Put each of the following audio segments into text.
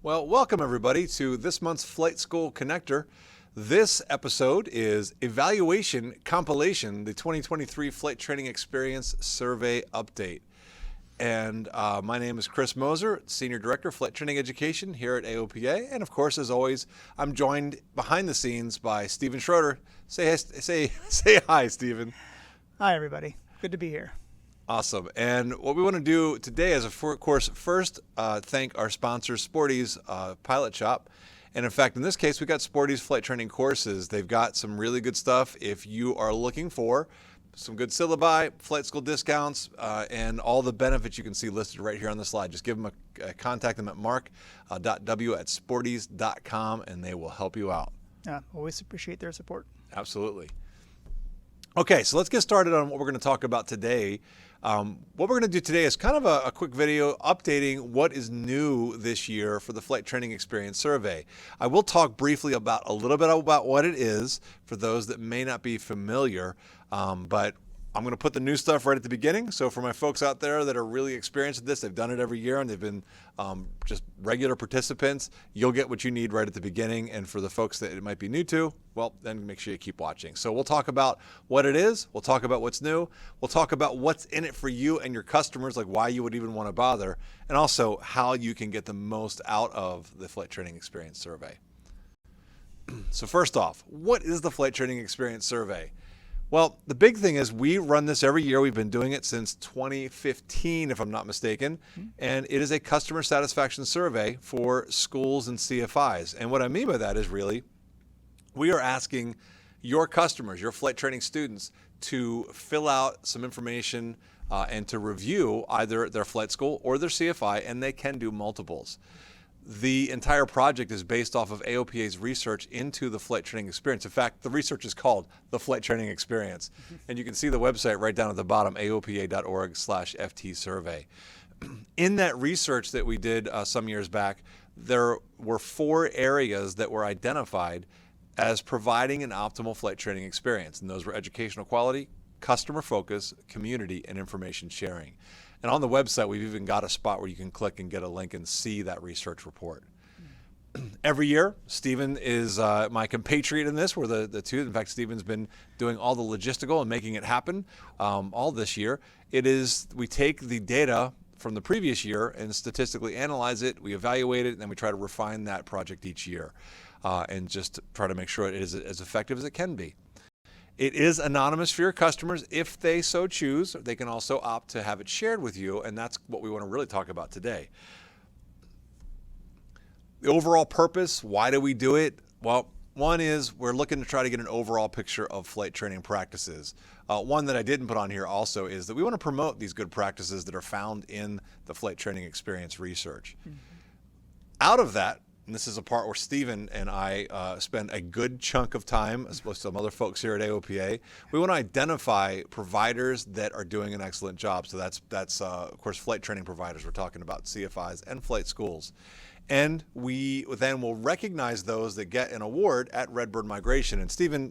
Well, welcome everybody to this month's Flight School Connector. This episode is Evaluation Compilation, the 2023 Flight Training Experience Survey Update. And my name is Chris Moser, Senior Director of Flight Training Education here at AOPA. And of course, as always, I'm joined behind the scenes by Stephen Schroeder. Say hi, Stephen. Hi, everybody. Good to be here. Awesome. And what we want to do today is, of course, first thank our sponsor, Sporty's Pilot Shop. And in fact, in this case, we got Sporty's flight training courses. They've got some really good stuff if you are looking for some good syllabi, flight school discounts, and all the benefits you can see listed right here on the slide. Just give them contact them at mark.w@sportys.com, and they will help you out. Always appreciate their support. Absolutely. Okay, so let's get started on what we're going to talk about today. What we're going to do today is kind of a quick video updating what is new this year for the Flight Training Experience Survey. I will talk briefly about a little bit about what it is for those that may not be familiar, but I'm going to put the new stuff right at the beginning. So for my folks out there that are really experienced at this, they've done it every year and they've been just regular participants, you'll get what you need right at the beginning. And for the folks that it might be new to, well, then make sure you keep watching. So we'll talk about what it is. We'll talk about what's new. We'll talk about what's in it for you and your customers, like why you would even want to bother, and also how you can get the most out of the Flight Training Experience Survey. So first off, what is the Flight Training Experience Survey? Well, the big thing is we run this every year. We've been doing it since 2015, if I'm not mistaken, and it is a customer satisfaction survey for schools and CFIs. And what I mean by that is really, we are asking your customers, your flight training students, to fill out some information and to review either their flight school or their CFI, and they can do multiples. The entire project is based off of AOPA's research into the flight training experience. In fact, the research is called the Flight Training Experience. And you can see the website right down at the bottom, aopa.org/FTE Survey. In that research that we did some years back, there were 4 areas that were identified as providing an optimal flight training experience. And those were educational quality, customer focus, community, and information sharing. And on the website, we've even got a spot where you can click and get a link and see that research report. Every year, Stephen is my compatriot in this. We're the two. In fact, Stephen's been doing all the logistical and making it happen all this year. We take the data from the previous year and statistically analyze it, we evaluate it, and then we try to refine that project each year and just try to make sure it is as effective as it can be. It is anonymous for your customers if they so choose. They can also opt to have it shared with you, and that's what we want to really talk about today. The overall purpose, why do we do it? Well, one is we're looking to try to get an overall picture of flight training practices. One that I didn't put on here also is that we want to promote these good practices that are found in the flight training experience research. Out of that, and this is a part where Stephen and I spend a good chunk of time, as opposed to some other folks here at AOPA. We want to identify providers that are doing an excellent job. So that's of course, flight training providers. We're talking about CFIs and flight schools. And we then will recognize those that get an award at Redbird Migration. And Stephen,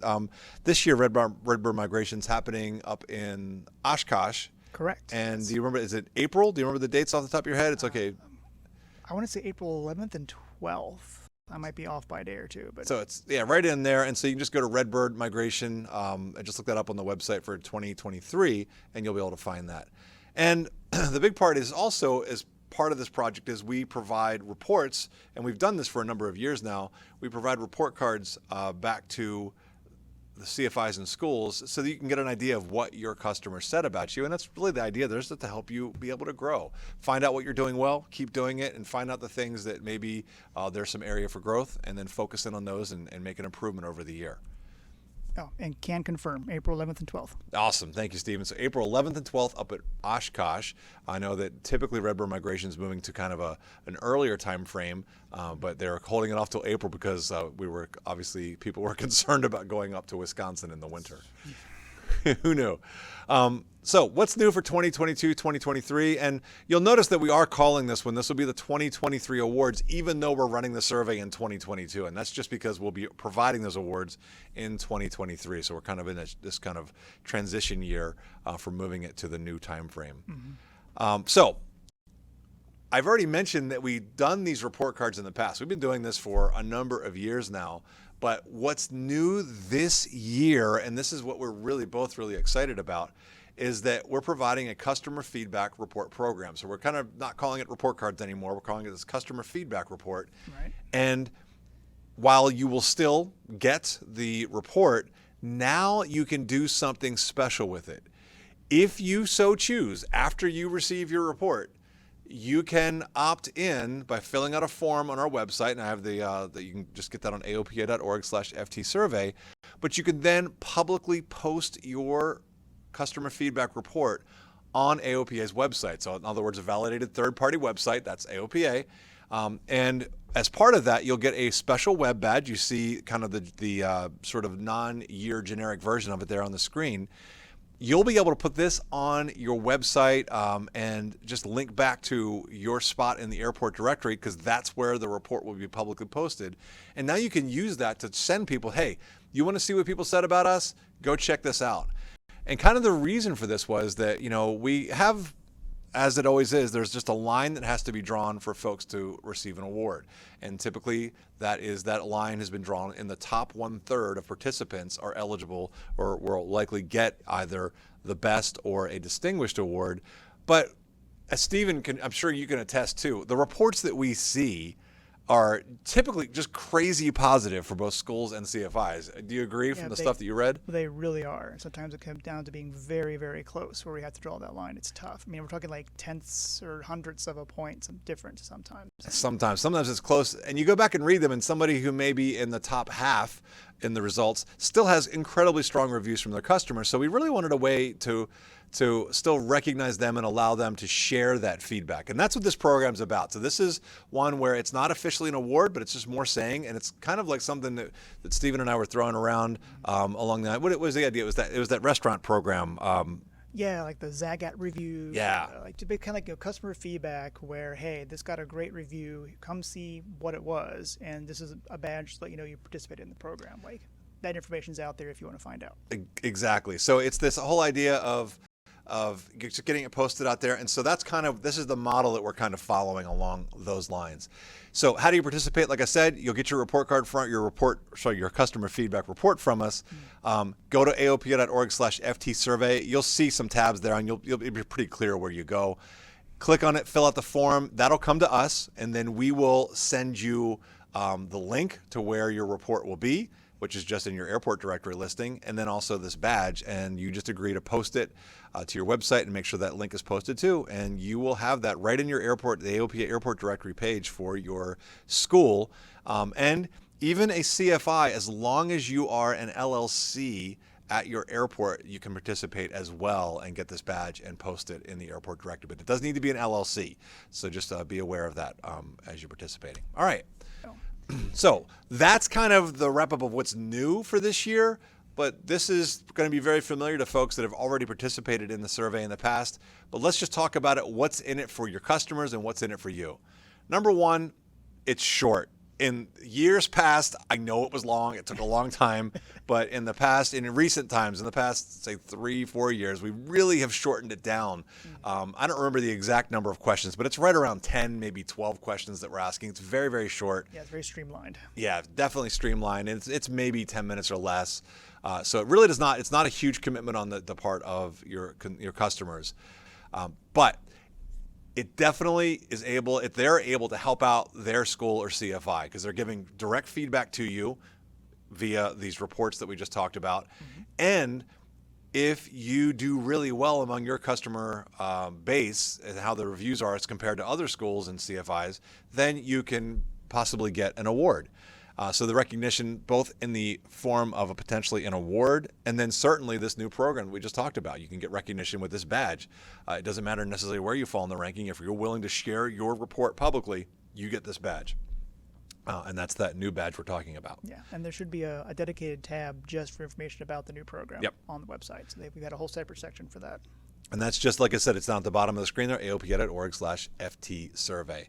this year Redbird Migration is happening up in Oshkosh. Correct. And do you remember, is it April? Do you remember the dates off the top of your head? It's okay. I want to say April 11th and 12th. I might be off by a day or two. But so it's, right in there. And so you can just go to Redbird Migration and just look that up on the website for 2023, and you'll be able to find that. And the big part is also, as part of this project, is we provide reports, and we've done this for a number of years now. We provide report cards back to the CFIs and schools so that you can get an idea of what your customers said about you. And that's really the idea. There's to help you be able to grow. Find out what you're doing well, keep doing it, and find out the things that maybe there's some area for growth, and then focus in on those and make an improvement over the year. Oh, and can confirm, April 11th and 12th. Awesome. Thank you, Stephen. So April 11th and 12th up at Oshkosh. I know that typically Redbird Migration is moving to kind of an earlier time frame, but they're holding it off till April because people were concerned about going up to Wisconsin in the winter. Who knew? So what's new for 2022, 2023? And you'll notice that we are calling this one. This will be the 2023 awards, even though we're running the survey in 2022. And that's just because we'll be providing those awards in 2023. So we're kind of in this kind of transition year for moving it to the new time frame. So I've already mentioned that we've done these report cards in the past. We've been doing this for a number of years now. But what's new this year, and this is what we're both really excited about, is that we're providing a customer feedback report program. So we're kind of not calling it report cards anymore. We're calling it this customer feedback report. Right. And while you will still get the report, now you can do something special with it. If you so choose, after you receive your report, you can opt in by filling out a form on our website, and I have you can just get that on AOPA.org/FTE Survey, but you can then publicly post your customer feedback report on AOPA's website. So in other words, a validated third-party website, that's AOPA. And as part of that, you'll get a special web badge. You see kind of the sort of non-year generic version of it there on the screen. You'll be able to put this on your website and just link back to your spot in the airport directory, because that's where the report will be publicly posted. And now you can use that to send people, hey, you want to see what people said about us? Go check this out. And kind of the reason for this was that, we have, as it always is, there's just a line that has to be drawn for folks to receive an award. And typically that line has been drawn in the top 1/3 of participants are eligible or will likely get either the best or a distinguished award. But as Stephen I'm sure you can attest too, the reports that we see are typically just crazy positive for both schools and CFIs. Do you agree from the stuff that you read? They really are. Sometimes it comes down to being very, very close where we have to draw that line. It's tough. I mean, we're talking like tenths or hundredths of a point difference sometimes. Sometimes it's close. And you go back and read them, and somebody who may be in the top half in the results still has incredibly strong reviews from their customers. So we really wanted a way to still recognize them and allow them to share that feedback. And that's what this program's about. So this is one where it's not officially an award, but it's just more saying, and it's kind of like something that Stephen and I were throwing around along that. What was the idea? It was that restaurant program. Yeah, like the Zagat review. Yeah. Like to be kind of like customer feedback where, hey, this got a great review. Come see what it was, and this is a badge to let you know you participated in the program. Like that information's out there if you want to find out. Exactly. So it's this whole idea of just getting it posted out there. And so this is the model that we're kind of following along those lines. So how do you participate? Like I said, you'll get your report card your customer feedback report from us. Go to AOPA.org/FTE Survey. You'll see some tabs there, and it'll be pretty clear where you go. Click on it, fill out the form. That'll come to us, and then we will send you the link to where your report will be, which is just in your airport directory listing, and then also this badge, and you just agree to post it to your website and make sure that link is posted too, and you will have that right in your airport, the AOPA airport directory page for your school. And even a CFI, as long as you are an LLC at your airport, you can participate as well and get this badge and post it in the airport directory. But it does need to be an LLC, so just be aware of that as you're participating. All right. So that's kind of the wrap up of what's new for this year, but this is going to be very familiar to folks that have already participated in the survey in the past. But let's just talk about it, what's in it for your customers and what's in it for you. Number one, it's short. In years past, I know it was long, it took a long time, but in recent times, in the past, say 3-4 years, we really have shortened it down. I don't remember the exact number of questions, but it's right around 10, maybe 12 questions that we're asking. It's very, very short. Yeah, it's very streamlined. Yeah, definitely streamlined. It's maybe 10 minutes or less. So it really it's not a huge commitment on the part of your customers. But it definitely is if they're able to help out their school or CFI, because they're giving direct feedback to you via these reports that we just talked about. Mm-hmm. And if you do really well among your customer base and how the reviews are as compared to other schools and CFIs, then you can possibly get an award. So the recognition both in the form of potentially an award, and then certainly this new program we just talked about. You can get recognition with this badge. It doesn't matter necessarily where you fall in the ranking. If you're willing to share your report publicly, you get this badge. And that's that new badge we're talking about. Yeah, and there should be a dedicated tab just for information about the new program on the website. So we've got a whole separate section for that. And that's just, like I said, it's down at the bottom of the screen there, AOPA.org/FTE Survey.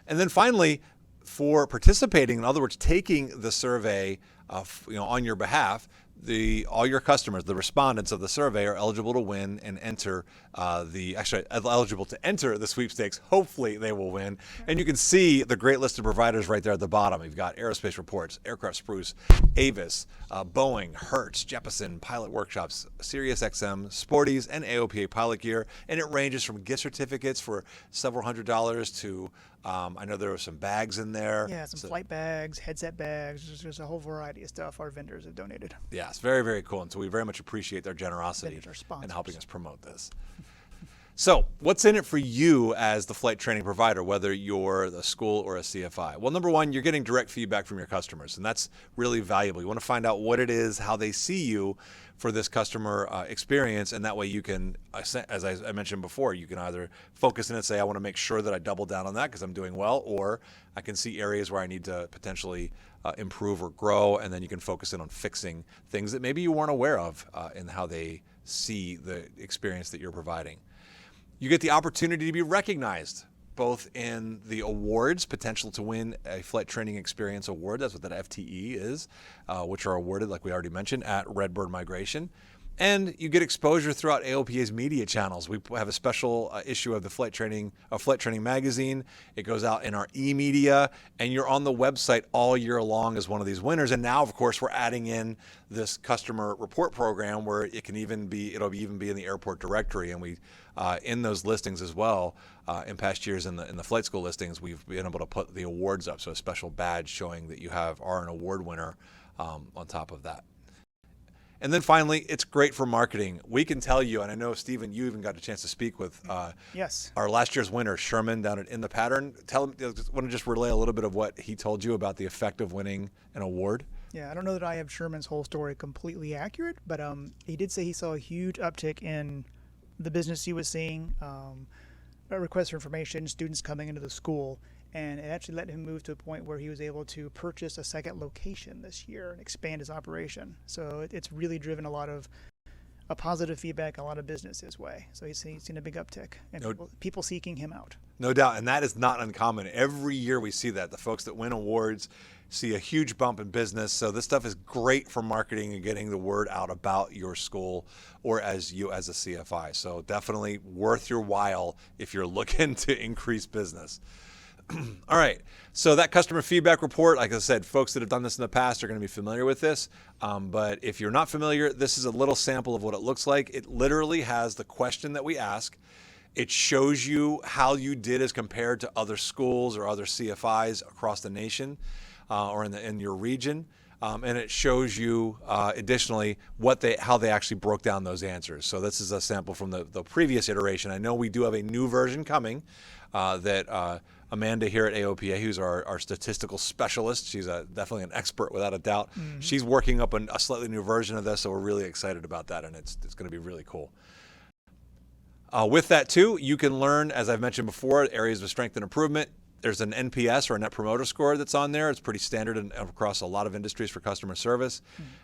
And then finally, for participating, in other words, taking the survey on your behalf, all your customers, the respondents of the survey, are eligible to win and enter eligible to enter the sweepstakes. Hopefully they will win. And you can see the great list of providers right there at the bottom. You've got Aerospace Reports, Aircraft Spruce, Avis, Boeing, Hertz, Jeppesen, Pilot Workshops, SiriusXM, Sporties, and AOPA Pilot Gear. And it ranges from gift certificates for several $100s to I know there were some bags in there. Yeah, some flight bags, headset bags. There's a whole variety of stuff our vendors have donated. Yeah, it's very, very cool. And so we very much appreciate their generosity in helping us promote this. So what's in it for you as the flight training provider, whether you're a school or a CFI? Well, number one, you're getting direct feedback from your customers, and that's really valuable. You want to find out what it is, how they see you for this customer experience, and that way you can, as I mentioned before, you can either focus in and say, I want to make sure that I double down on that because I'm doing well, or I can see areas where I need to potentially improve or grow, and then you can focus in on fixing things that maybe you weren't aware of in how they see the experience that you're providing. You get the opportunity to be recognized both in the awards, potential to win a Flight Training Experience Award, that's what that FTE is, which are awarded, like we already mentioned, at Redbird Migration. And you get exposure throughout AOPA's media channels. We have a special issue of the Flight Training magazine. It goes out in our e-media, and you're on the website all year long as one of these winners. And now, of course, we're adding in this customer report program where it'll even be in the airport directory, and we in those listings as well. In past years, in the flight school listings, we've been able to put the awards up, so a special badge showing that you are an award winner on top of that. And then finally, it's great for marketing. We can tell you, and I know, Stephen, you even got a chance to speak with yes, our last year's winner, Sherman, down at In the Pattern. Want to just relay a little bit of what he told you about the effect of winning an award? Yeah, I don't know that I have Sherman's whole story completely accurate, but he did say he saw a huge uptick in the business he was seeing, requests for information, students coming into the school, and it actually let him move to a point where he was able to purchase a second location this year and expand his operation. So it's really driven a lot of positive feedback, a lot of business his way. So he's seen a big uptick, and people seeking him out. No doubt, and that is not uncommon. Every year we see that. The folks that win awards see a huge bump in business. So this stuff is great for marketing and getting the word out about your school or as you as a CFI. So definitely worth your while if you're looking to increase business. All right, so that customer feedback report, like I said, folks that have done this in the past are going to be familiar with this. But if you're not familiar, this is a little sample of what it looks like. It literally has the question that we ask. It shows you how you did as compared to other schools or other CFIs across the nation or in your region. And it shows you additionally how they actually broke down those answers. So this is a sample from the previous iteration. I know we do have a new version coming that Amanda here at AOPA, who's our statistical specialist, she's definitely an expert without a doubt. Mm-hmm. She's working up a slightly new version of this, so we're really excited about that, and it's going to be really cool. With that too, you can learn, as I've mentioned before, areas of strength and improvement. There's an NPS or a Net Promoter Score that's on there. It's pretty standard across a lot of industries for customer service.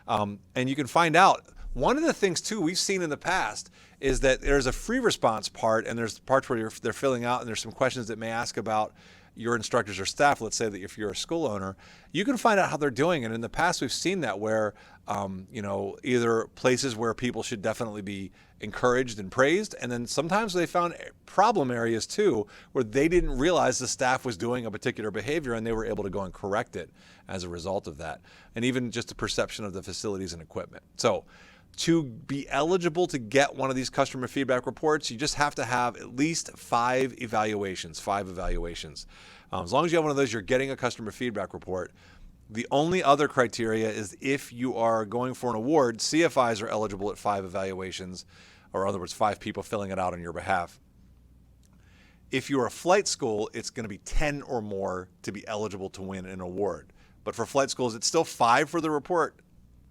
Mm-hmm. And you can find out. One of the things too we've seen in the past is that there's a free response part, and there's parts where they're filling out, and there's some questions that may ask about your instructors or staff. Let's say that if you're a school owner, you can find out how they're doing. And in the past, we've seen that where, either places where people should definitely be encouraged and praised, and then sometimes they found problem areas too where they didn't realize the staff was doing a particular behavior, and they were able to go and correct it as a result of that. And even just the perception of the facilities and equipment. So to be eligible to get one of these customer feedback reports, you just have to have at least 5 evaluations. As long as you have one of those, you're getting a customer feedback report. The only other criteria is if you are going for an award, CFIs are eligible at 5 evaluations, or in other words, 5 people filling it out on your behalf. If you're a flight school, it's going to be 10 or more to be eligible to win an award. But for flight schools, it's still 5 for the report,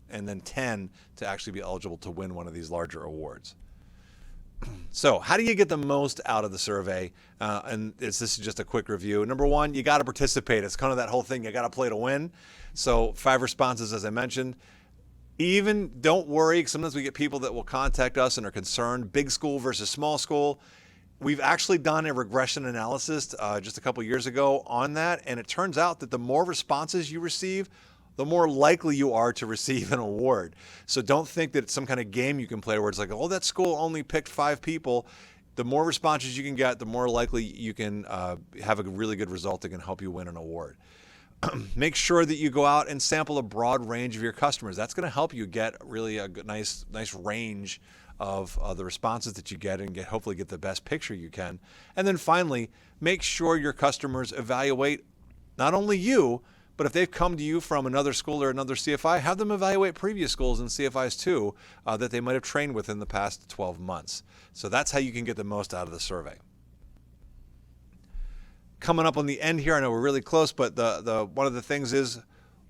and then 10 to actually be eligible to win one of these larger awards. So how do you get the most out of the survey? This is just a quick review. Number one, you got to participate. It's kind of that whole thing. You got to play to win. So 5 responses, as I mentioned. Even don't worry. Sometimes we get people that will contact us and are concerned. Big school versus small school. We've actually done a regression analysis just a couple years ago on that. And it turns out that the more responses you receive, the more likely you are to receive an award. So don't think that it's some kind of game you can play where it's like, oh, that school only picked 5 people. The more responses you can get, the more likely you can have a really good result that can help you win an award. Make sure that you go out and sample a broad range of your customers. That's going to help you get really a nice range of the responses that you get and hopefully get the best picture you can. And then finally, make sure your customers evaluate not only you, but if they've come to you from another school or another CFI, have them evaluate previous schools and CFIs too that they might have trained with in the past 12 months. So that's how you can get the most out of the survey. Coming up on the end here, I know we're really close, but the one of the things is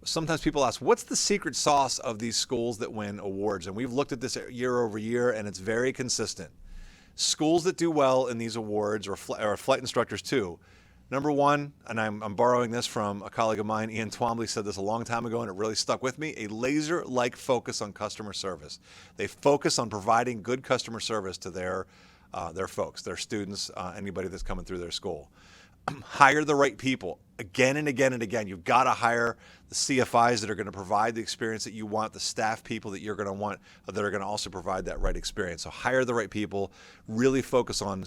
sometimes people ask, what's the secret sauce of these schools that win awards? And we've looked at this year over year, and it's very consistent. Schools that do well in these awards, or flight instructors too, number one, and I'm borrowing this from a colleague of mine, Ian Twombly, said this a long time ago, and it really stuck with me, a laser-like focus on customer service. They focus on providing good customer service to their folks, their students, anybody that's coming through their school. Hire the right people again and again and again. You've got to hire the CFIs that are going to provide the experience that you want, the staff people that you're going to want that are going to also provide that right experience. So hire the right people, really focus on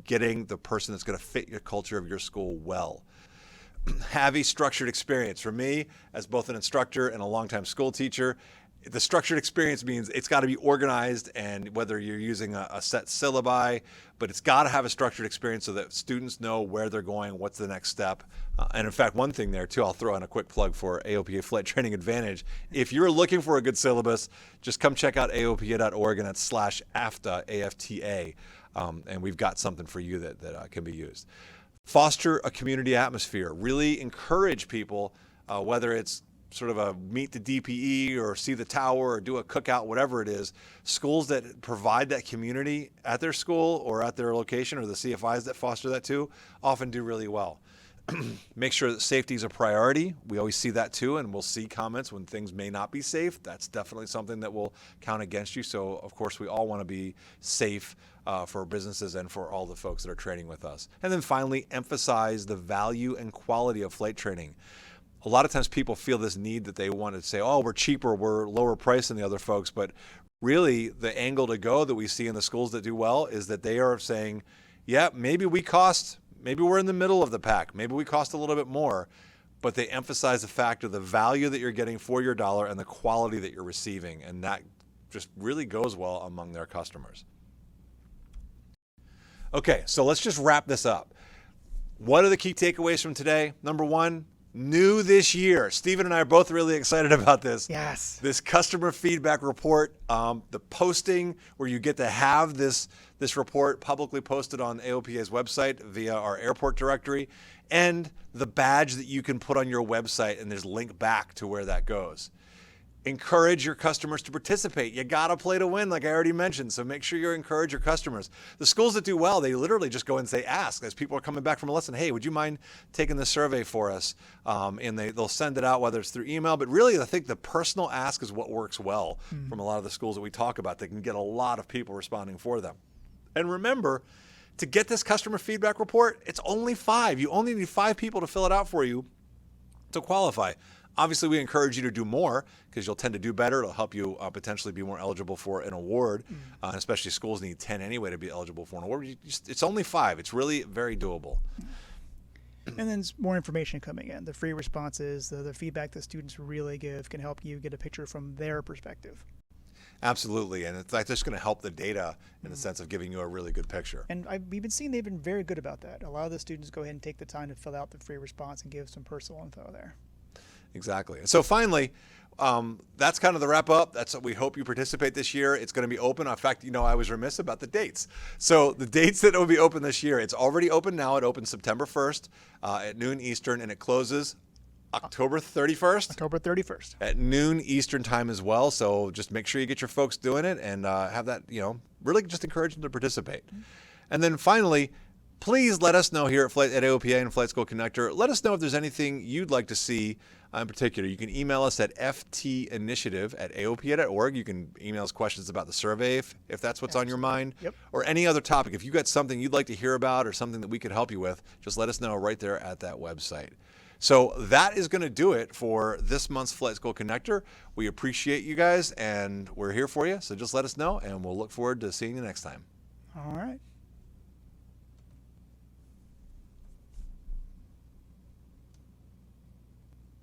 getting the person that's going to fit your culture of your school well. Have a structured experience. For me, as both an instructor and a longtime school teacher, the structured experience means it's got to be organized, and whether you're using a set syllabi, but it's got to have a structured experience so that students know where they're going, what's the next step. And in fact, one thing there too, I'll throw in a quick plug for AOPA Flight Training Advantage. If you're looking for a good syllabus, just come check out aopa.org and it's /AFTA, AFTA, and we've got something for you that can be used. Foster a community atmosphere. Really encourage people, whether it's sort of a meet the DPE or see the tower or do a cookout, whatever it is, schools that provide that community at their school or at their location, or the CFIs that foster that too, often do really well. Make sure that safety is a priority. We always see that too, and we'll see comments when things may not be safe. That's definitely something that will count against you. So of course we all want to be safe for businesses and for all the folks that are training with us. And then finally, emphasize the value and quality of flight training. A lot of times people feel this need that they want to say, oh, we're cheaper, we're lower price than the other folks. But really the angle to go that we see in the schools that do well is that they are saying, yeah, maybe we're in the middle of the pack. Maybe we cost a little bit more, but they emphasize the fact of the value that you're getting for your dollar and the quality that you're receiving. And that just really goes well among their customers. Okay, so let's just wrap this up. What are the key takeaways from today? Number one, new this year. Stephen and I are both really excited about this. Yes. This customer feedback report, the posting where you get to have this report publicly posted on AOPA's website via our airport directory, and the badge that you can put on your website, and there's a link back to where that goes. Encourage your customers to participate. You got to play to win, like I already mentioned. So make sure you encourage your customers. The schools that do well, they literally just go and say, ask. As people are coming back from a lesson, hey, would you mind taking this survey for us? And they'll send it out, whether it's through email. But really, I think the personal ask is what works well from a lot of the schools that we talk about. They can get a lot of people responding for them. And remember, to get this customer feedback report, it's only 5. You only need 5 people to fill it out for you to qualify. Obviously, we encourage you to do more because you'll tend to do better. It'll help you potentially be more eligible for an award, especially schools need 10 anyway to be eligible for an award. It's only 5. It's really very doable. And then more information coming in. The free responses, the feedback that students really give can help you get a picture from their perspective. Absolutely, and it's like just going to help the data in the sense of giving you a really good picture. And we've been seeing they've been very good about that. A lot of the students go ahead and take the time to fill out the free response and give some personal info there. Exactly. And so finally, that's kind of the wrap up. That's what we hope you participate this year. It's going to be open. In fact, I was remiss about the dates. So the dates that will be open this year, it's already open now. It opens September 1st at noon Eastern, and it closes October 31st. October 31st. At noon Eastern time as well. So just make sure you get your folks doing it and have that, really just encourage them to participate. And then finally, please let us know here at AOPA and Flight School Connector. Let us know if there's anything you'd like to see in particular. You can email us at ftinitiative@aopa.org. You can email us questions about the survey if that's what's on your mind, Yep. or any other topic. If you got something you'd like to hear about or something that we could help you with, just let us know right there at that website. So that is going to do it for this month's Flight School Connector. We appreciate you guys, and we're here for you. So just let us know, and we'll look forward to seeing you next time. All right.